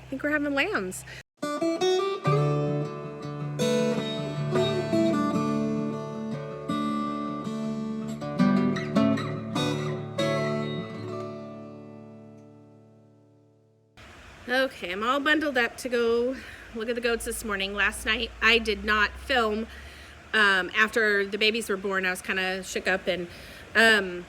think we're having lambs. Okay, I'm all bundled up to go look at the goats this morning. Last night I did not film. After the babies were born, I was kind of shook up, and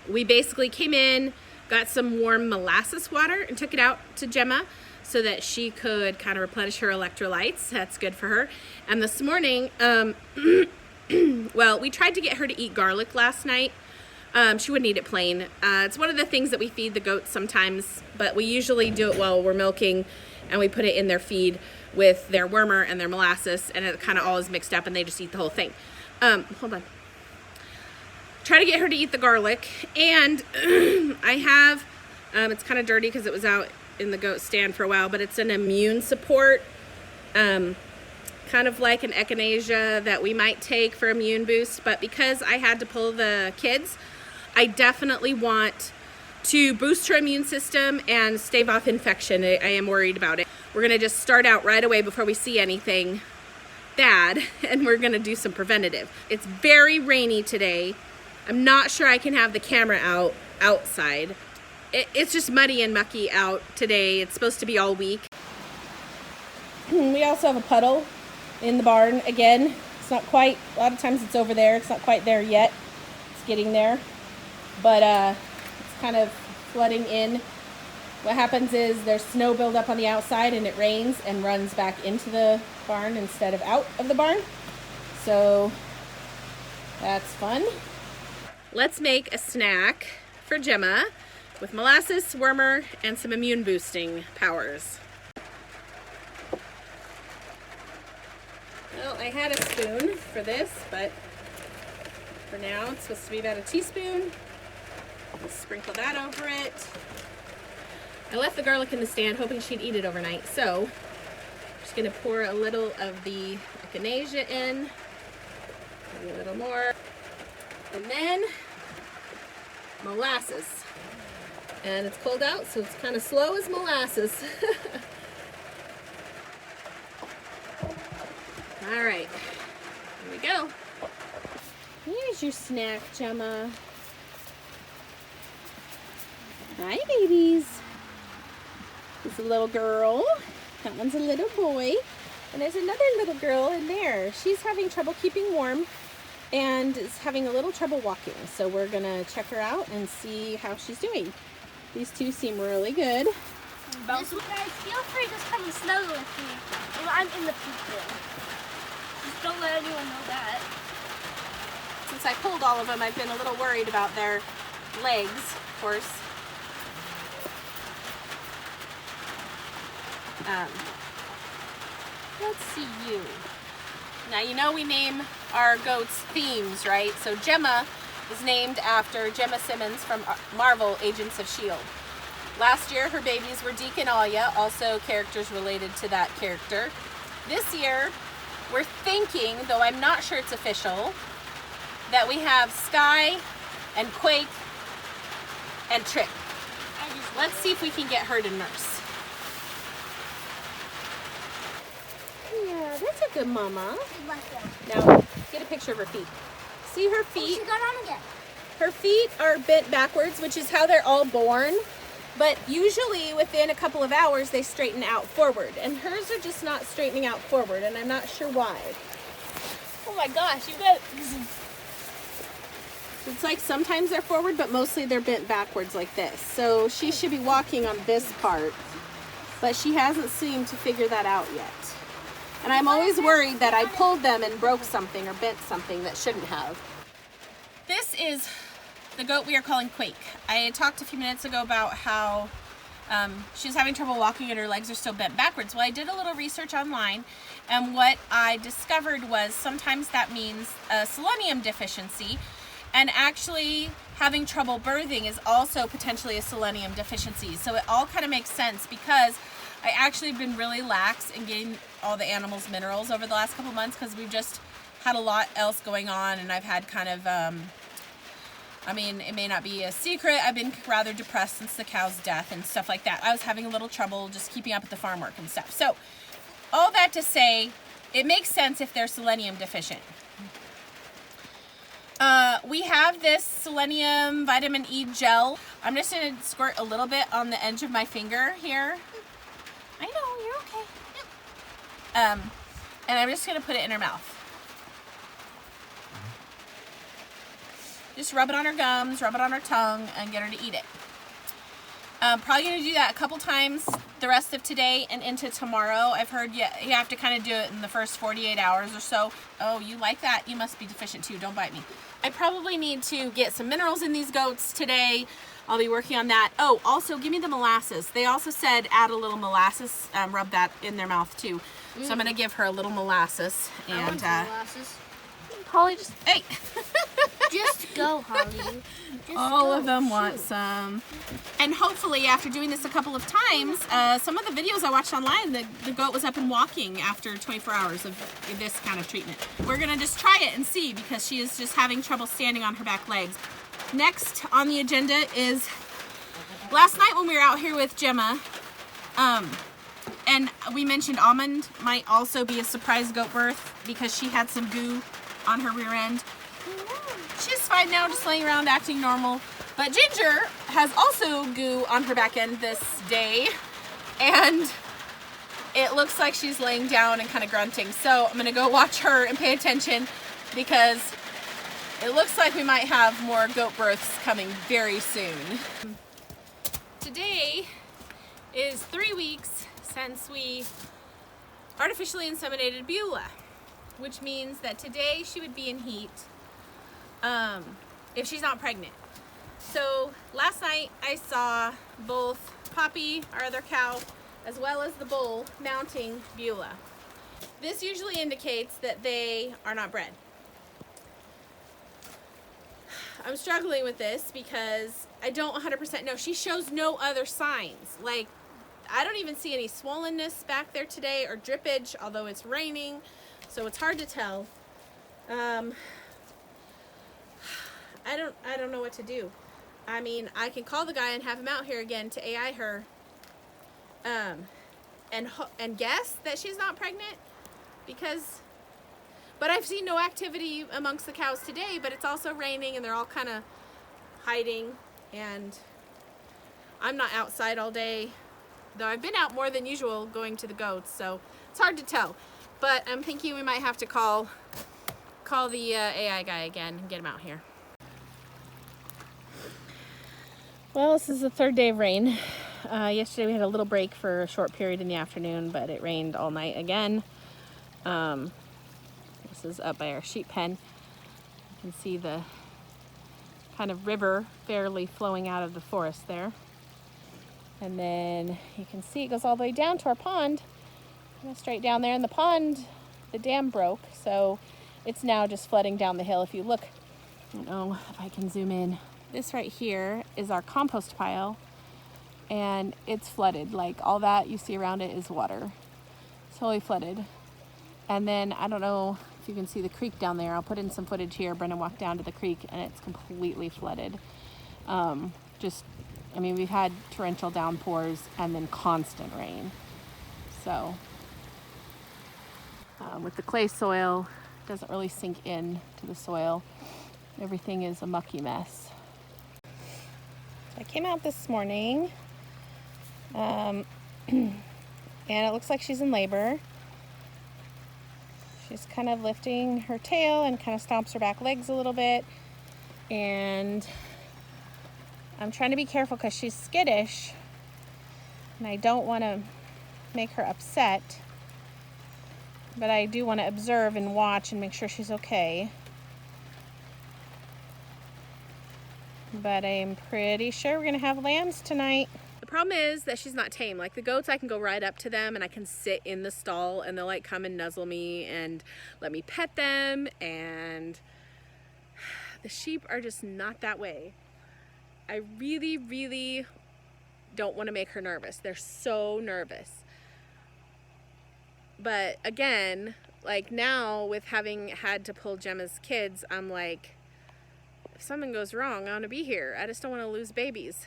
we basically came in, got some warm molasses water and took it out to Gemma so that she could kind of replenish her electrolytes. That's good for her. And this morning, well, we tried to get her to eat garlic last night. She wouldn't eat it plain. It's one of the things that we feed the goats sometimes, but we usually do it while we're milking, and we put it in their feed with their wormer and their molasses, and it kind of all is mixed up and they just eat the whole thing. Hold on. Try to get her to eat the garlic, and I have, it's kind of dirty because it was out in the goat stand for a while, but it's an immune support, kind of like an echinacea that we might take for immune boost, but because I had to pull the kids, I definitely want to boost her immune system and stave off infection. I am worried about it. We're gonna just start out right away before we see anything bad, and we're gonna do some preventative. It's very rainy today. I'm not sure I can have the camera outside. It's just muddy and mucky out today. It's supposed to be all week. We also have a puddle in the barn again. It's not quite, a lot of times it's over there. It's not quite there yet. It's getting there. But it's kind of flooding in. What happens is there's snow buildup on the outside, and it rains and runs back into the barn instead of out of the barn. So that's fun. Let's make a snack for Gemma with molasses, wormer, and some immune boosting powers. Well, I had a spoon for this, but for now it's supposed to be about a teaspoon. Just sprinkle that over it. I left the garlic in the stand hoping she'd eat it overnight, so I'm just gonna pour a little of the echinacea in, maybe a little more, and then molasses. And it's cold out, so it's kind of slow as molasses. All right, here we go. Here's your snack, Gemma. Hi, babies. This is a little girl. That one's a little boy. And there's another little girl in there. She's having trouble keeping warm and is having a little trouble walking. So we're gonna check her out and see how she's doing. These two seem really good. Guys, feel free to come and snuggle with me while I'm in the poop room. Just don't let anyone know that. Since I pulled all of them, I've been a little worried about their legs, of course. Let's see you. Now, you know we name our goats themes, right? So Gemma is named after Gemma Simmons from Marvel Agents of S.H.I.E.L.D. Last year, her babies were Deke and Alia, also characters related to that character. This year, we're thinking, though I'm not sure it's official, that we have Sky and Quake and Trick. Let's see if we can get her to nurse. Yeah, that's a good mama. Now, get a picture of her feet. See her feet? She got on again. Her feet are bent backwards, which is how they're all born. But usually within a couple of hours, they straighten out forward. And hers are just not straightening out forward, and I'm not sure why. Oh my gosh, you got... It's like sometimes they're forward, but mostly they're bent backwards like this. So she should be walking on this part, but she hasn't seemed to figure that out yet. And I'm always worried that I pulled them and broke something or bent something that shouldn't have. This is the goat we are calling Quake. I talked a few minutes ago about how she's having trouble walking and her legs are still bent backwards. Well, I did a little research online, and what I discovered was sometimes that means a selenium deficiency, and actually having trouble birthing is also potentially a selenium deficiency. So it all kind of makes sense because I actually have been really lax in getting all the animals minerals over the last couple months because we've just had a lot else going on, and I've had kind of I mean, it may not be a secret. I've been rather depressed since the cow's death and stuff like that. I was having a little trouble just keeping up with the farm work and stuff. So, all that to say, it makes sense if they're selenium deficient. We have this selenium vitamin E gel. I'm just going to squirt a little bit on the edge of my finger here. I know, you're okay. And I'm just going to put it in her mouth. Just rub it on her gums, rub it on her tongue, and get her to eat it. Probably going to do that a couple times the rest of today and into tomorrow. I've heard you have to kind of do it in the first 48 hours or so. Oh, you like that? You must be deficient too. Don't bite me. I probably need to get some minerals in these goats today. I'll be working on that. Oh, also give me the molasses. They also said add a little molasses, rub that in their mouth too. So I'm going to give her a little molasses. And, I want molasses. Holly, just... Hey! Just go, Holly. All of them want some. And hopefully after doing this a couple of times, some of the videos I watched online, the goat was up and walking after 24 hours of this kind of treatment. We're going to just try it and see, because she is just having trouble standing on her back legs. Next on the agenda is last night when we were out here with Gemma, and we mentioned Almond might also be a surprise goat birth because she had some goo on her rear end. She's fine now, just laying around acting normal. But Ginger has also goo on her back end this day, and it looks like she's laying down and kind of grunting. So I'm going to go watch her and pay attention, because it looks like we might have more goat births coming very soon. Today is 3 weeks since we artificially inseminated Beulah, which means that today she would be in heat if she's not pregnant. So last night I saw both Poppy, our other cow, as well as the bull mounting Beulah. This usually indicates that they are not bred. I'm struggling with this because I don't 100% know. She shows no other signs. Like, I don't even see any swollenness back there today or drippage, although it's raining, so it's hard to tell. I don't know what to do. I mean, I can call the guy and have him out here again to AI her, and guess that she's not pregnant, but I've seen no activity amongst the cows today, but it's also raining and they're all kind of hiding, and I'm not outside all day, though I've been out more than usual going to the goats, so it's hard to tell. But I'm thinking we might have to call the AI guy again and get him out here. Well, this is the third day of rain. Yesterday we had a little break for a short period in the afternoon, but it rained all night again. This is up by our sheep pen. You can see the kind of river fairly flowing out of the forest there. And then you can see it goes all the way down to our pond. Straight down there in the pond, the dam broke, so it's now just flooding down the hill. If you look, I don't know if I can zoom in. This right here is our compost pile, and it's flooded. Like, all that you see around it is water. It's totally flooded. And then I don't know if you can see the creek down there. I'll put in some footage here. Brendan walked down to the creek and it's completely flooded. I mean, we've had torrential downpours and then constant rain. So with the clay soil, it doesn't really sink in to the soil. Everything is a mucky mess. So I came out this morning, and it looks like she's in labor. She's kind of lifting her tail and kind of stomps her back legs a little bit. And I'm trying to be careful because she's skittish, and I don't want to make her upset. But I do want to observe and watch and make sure she's okay. But I'm pretty sure we're going to have lambs tonight. The problem is that she's not tame. Like the goats, I can go right up to them and I can sit in the stall and they'll like come and nuzzle me and let me pet them. And the sheep are just not that way. I really, really don't want to make her nervous. They're so nervous. But again, like now with having had to pull Gemma's kids, I'm like, if something goes wrong, I want to be here. I just don't want to lose babies.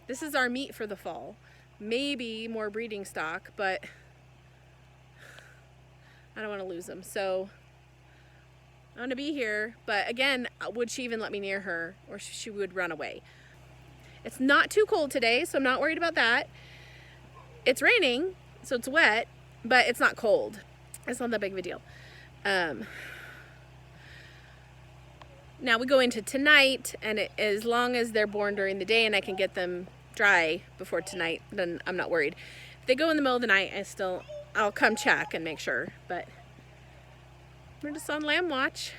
This is our meat for the fall. Maybe more breeding stock, but I don't want to lose them. So I want to be here, but again, would she even let me near her, or she would run away? It's not too cold today, so I'm not worried about that. It's raining, so it's wet, but it's not cold. It's not that big of a deal. Now we go into tonight, and as long as they're born during the day and I can get them dry before tonight, then I'm not worried. If they go in the middle of the night, I'll come check and make sure, but we're just on lamb watch.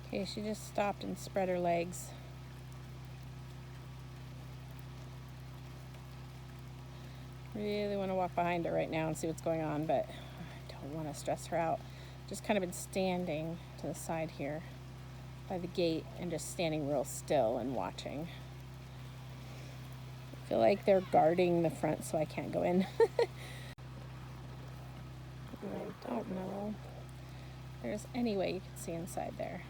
Okay, she just stopped and spread her legs. Really want to walk behind her right now and see what's going on, but I don't want to stress her out. Just kind of been standing to the side here by the gate and just standing real still and watching. I feel like they're guarding the front so I can't go in. I don't know if there's any way you can see inside there.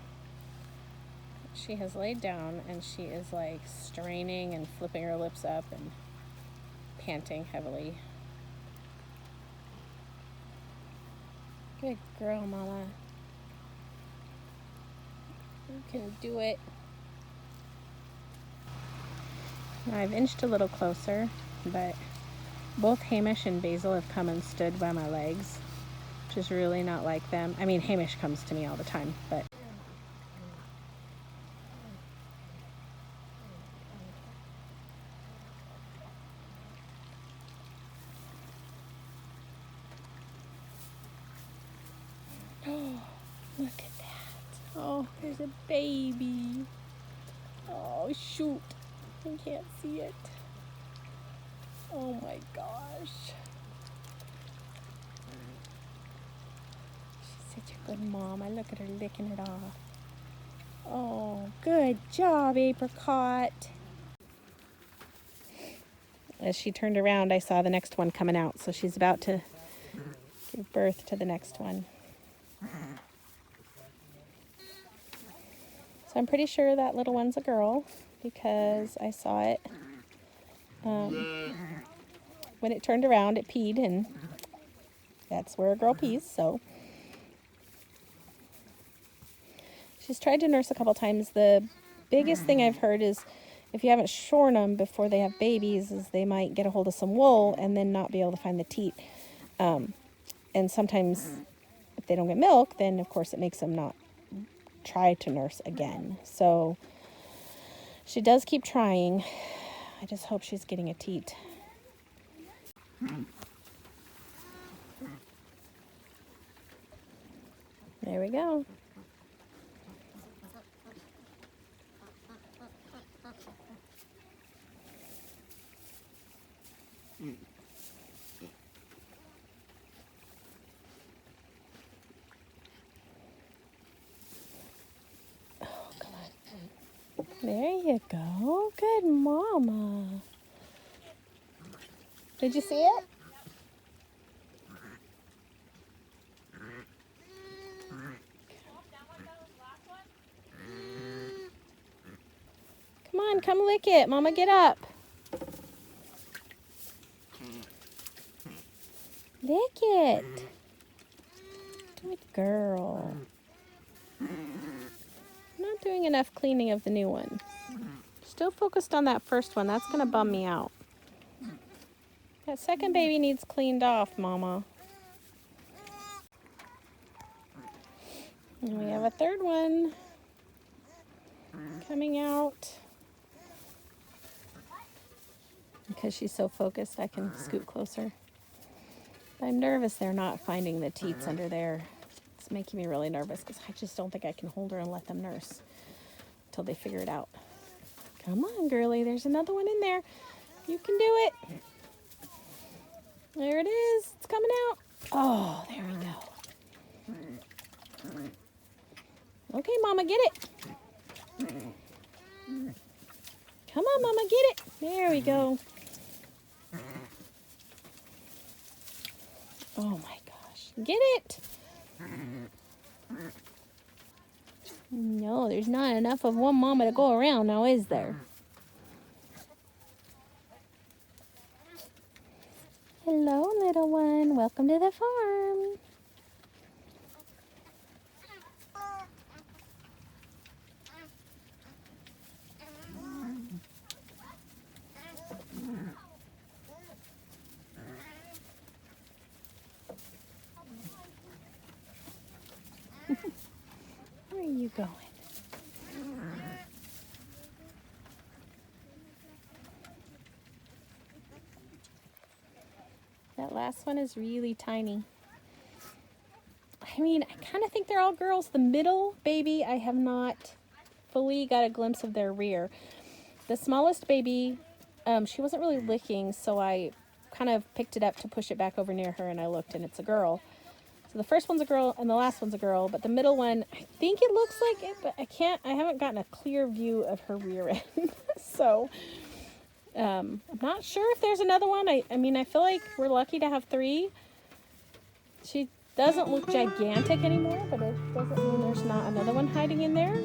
She has laid down and she is like straining and flipping her lips up and panting heavily. Good girl, Mama. You can do it. I've inched a little closer, but both Hamish and Basil have come and stood by my legs, which is really not like them. I mean, Hamish comes to me all the time, but oh, look at that. Oh, there's a baby. Oh, shoot. I can't see it. Oh my gosh. She's such a good mom. I look at her licking it off. Oh, good job, Apricot. As she turned around, I saw the next one coming out, so she's about to give birth to the next one. So I'm pretty sure that little one's a girl because I saw it. When it turned around, it peed, and that's where a girl pees, so. She's tried to nurse a couple times. The biggest thing I've heard is if you haven't shorn them before they have babies, is they might get a hold of some wool and then not be able to find the teat. And sometimes if they don't get milk, then of course it makes them not try to nurse again. So she does keep trying. I just hope she's getting a teat. There we go. Oh, come on. There you go. Good mama. Did you see it? Come on, come lick it. Mama, get up. Lick it. Good girl. Not doing enough cleaning of the new one. Still focused on that first one. That's going to bum me out. That second baby needs cleaned off, Mama. And we have a third one coming out. Because she's so focused, I can scoot closer. But I'm nervous they're not finding the teats under there. It's making me really nervous because I just don't think I can hold her and let them nurse until they figure it out. Come on, girlie. There's another one in there. You can do it. There it is. It's coming out. Oh, there we go. Okay, Mama, get it. Come on, Mama, get it. There we go. Oh, my gosh. Get it. No, there's not enough of one mama to go around now, is there? Hello, little one. Welcome to the farm. Where are you going? That last one is really tiny. I mean, I kind of think they're all girls. The middle baby, I have not fully got a glimpse of their rear. The smallest baby, she wasn't really licking, so I kind of picked it up to push it back over near her, and I looked, and it's a girl. So the first one's a girl, and the last one's a girl, but the middle one, I think it looks like it, but I haven't gotten a clear view of her rear end. So, I'm not sure if there's another one. I mean, I feel like we're lucky to have 3. She doesn't look gigantic anymore, but it doesn't mean there's not another one hiding in there.